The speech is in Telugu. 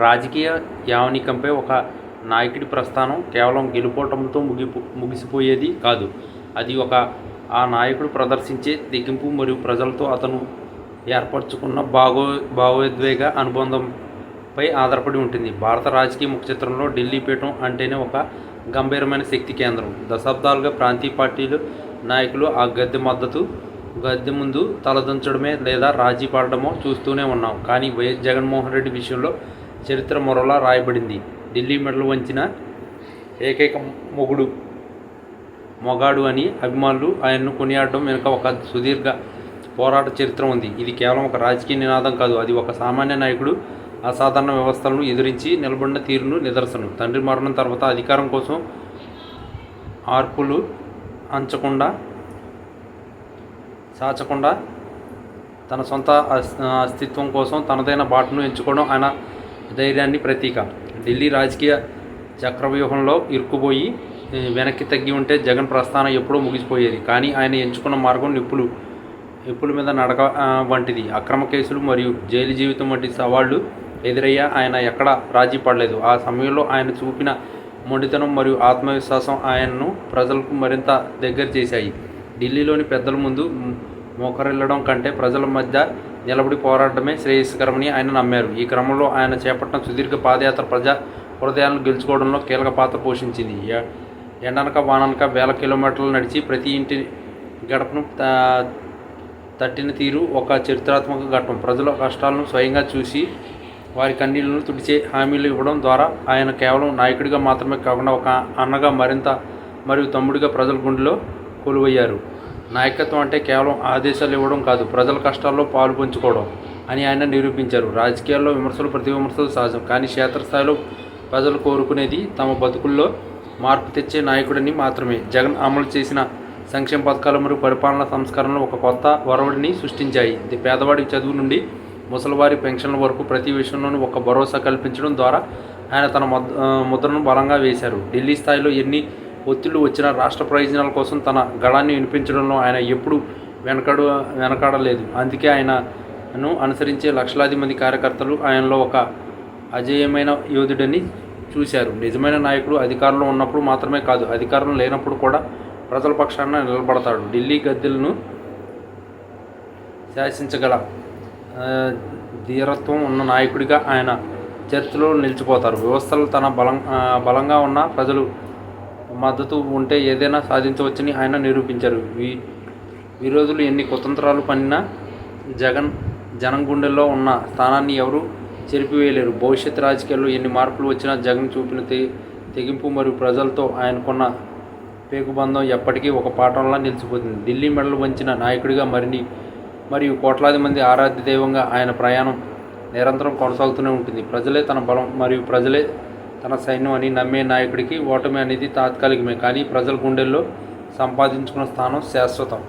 రాజకీయ యావనికంపై ఒక నాయకుడి ప్రస్థానం కేవలం గెలుపోటములతో ముగిసిపోయేది కాదు. అది ఆ నాయకుడు ప్రదర్శించే తెగింపు మరియు ప్రజలతో అతను ఏర్పరచుకున్న భావోద్వేగ అనుబంధంపై ఆధారపడి ఉంటుంది. భారత రాజకీయ ముఖచిత్రంలో ఢిల్లీ పీఠం అంటేనే ఒక గంభీరమైన శక్తి కేంద్రం. దశాబ్దాలుగా ప్రాంతీయ పార్టీలు నాయకులు ఆ గద్దె ముందు తలదించడమే లేదా రాజీ పడడమో చూస్తూనే ఉన్నాం. కానీ వైఎస్ జగన్మోహన్ రెడ్డి విషయంలో చరిత్ర మరోలా రాయబడింది. ఢిల్లీ మెడలు వంచిన ఏకైక మొగాడు అని అభిమానులు ఆయన్ను కొనియాడడం వెనుక ఒక సుదీర్ఘ పోరాట చరిత్ర ఉంది. ఇది కేవలం ఒక రాజకీయ నినాదం కాదు, అది ఒక సామాన్య నాయకుడు అసాధారణ వ్యవస్థలను ఎదిరించి నిలబడిన తీరును నిదర్శనం. తండ్రి మరణం తర్వాత అధికారం కోసం ఆర్పులు చాచకుండా తన సొంత అస్తిత్వం కోసం తనదైన బాటను ఎంచుకోవడం ఆయన ధైర్యాన్ని ప్రతీక. ఢిల్లీ రాజకీయ చక్రవ్యూహంలో ఇరుక్కుపోయి వెనక్కి తగ్గి ఉంటే జగన్ ప్రస్థానం ఎప్పుడో ముగిసిపోయేది. కానీ ఆయన ఎంచుకున్న మార్గం నిప్పుల మీద నడక వంటిది. అక్రమ కేసులు మరియు జైలు జీవితం వంటి సవాళ్లు ఎదురయ్యా ఆయన ఎక్కడా రాజీ పడలేదు. ఆ సమయంలో ఆయన చూపిన మొండితనం మరియు ఆత్మవిశ్వాసం ఆయనను ప్రజలకు మరింత దగ్గర చేశాయి. ఢిల్లీలోని పెద్దల ముందు మోకరిల్లడం కంటే ప్రజల మధ్య నిలబడి పోరాడమే శ్రేయస్కరమని ఆయన నమ్మారు. ఈ క్రమంలో ఆయన చేపట్టిన సుదీర్ఘ పాదయాత్ర ప్రజా హృదయాలను గెలుచుకోవడంలో కీలక పాత్ర పోషించింది. ఎండనక వాననక వేల కిలోమీటర్లు నడిచి ప్రతి ఇంటి గడపను తట్టిన తీరు ఒక చరిత్రాత్మక ఘట్టం. ప్రజల కష్టాలను స్వయంగా చూసి వారి కన్నీళ్లను తుడిచే హామీలు ఇవ్వడం ద్వారా ఆయన కేవలం నాయకుడిగా మాత్రమే కాకుండా ఒక అన్నగా మరియు తమ్ముడిగా ప్రజల గుండెలో కొలువయ్యారు. నాయకత్వం అంటే కేవలం ఆదేశాలు ఇవ్వడం కాదు, ప్రజల కష్టాల్లో పాలు పంచుకోవడం అని ఆయన నిరూపించారు. రాజకీయాల్లో విమర్శలు ప్రతి విమర్శలు సహజం, కానీ క్షేత్రస్థాయిలో ప్రజలు కోరుకునేది తమ బతుకుల్లో మార్పు తెచ్చే నాయకుడిని మాత్రమే. జగన్ అమలు చేసిన సంక్షేమ పథకాలు మరియు పరిపాలనా సంస్కరణలు ఒక కొత్త ఒరవడిని సృష్టించాయి. పేదవాడి చదువు నుండి ముసలివారి పెన్షన్ల వరకు ప్రతి విషయంలోనూ ఒక భరోసా కల్పించడం ద్వారా ఆయన తన ముద్రను బలంగా వేశారు. ఢిల్లీ స్థాయిలో ఎన్ని ఒత్తిళ్లు వచ్చినా రాష్ట్ర ప్రయోజనాల కోసం తన గళాన్ని వినిపించడంలో ఆయన ఎప్పుడూ వెనకాడలేదు. అందుకే ఆయనను అనుసరించే లక్షలాది మంది కార్యకర్తలు ఆయనలో ఒక అజేయమైన యోధుడని చూశారు. నిజమైన నాయకుడు అధికారంలో ఉన్నప్పుడు మాత్రమే కాదు, అధికారం లేనప్పుడు కూడా ప్రజల పక్షాన నిలబడతాడు. ఢిల్లీ గద్దెలను శాసించగల ధీరత్వం ఉన్న నాయకుడిగా ఆయన చరిత్రలో నిలిచిపోతారు. వ్యవస్థలు తన బలంగా ఉన్న ప్రజలు మద్దతు ఉంటే ఏదైనా సాధించవచ్చని ఆయన నిరూపించారు. విరోధులు ఎన్ని కుతంత్రాలు పన్నినా జనం గుండెల్లో ఉన్న స్థానాన్ని ఎవరు చెరిపివేయలేరు. భవిష్యత్ రాజకీయాల్లో ఎన్ని మార్పులు వచ్చినా జగన్ చూపిన తెగింపు మరియు ప్రజలతో ఆయనకున్న పేగుబంధం ఎప్పటికీ ఒక పాఠంలా నిలిచిపోతుంది. ఢిల్లీ మెడలు వంచిన నాయకుడిగా మరియు కోట్లాది మంది ఆరాధ్య దైవంగా ఆయన ప్రయాణం నిరంతరం కొనసాగుతూనే ఉంటుంది. ప్రజలే తన బలం మరియు ప్రజలే తన సైన్యం అని నమ్మే నాయకుడికి ఓటమి అనేది తాత్కాలికమే, కానీ ప్రజల గుండెల్లో సంపాదించుకున్న స్థానం శాశ్వతం.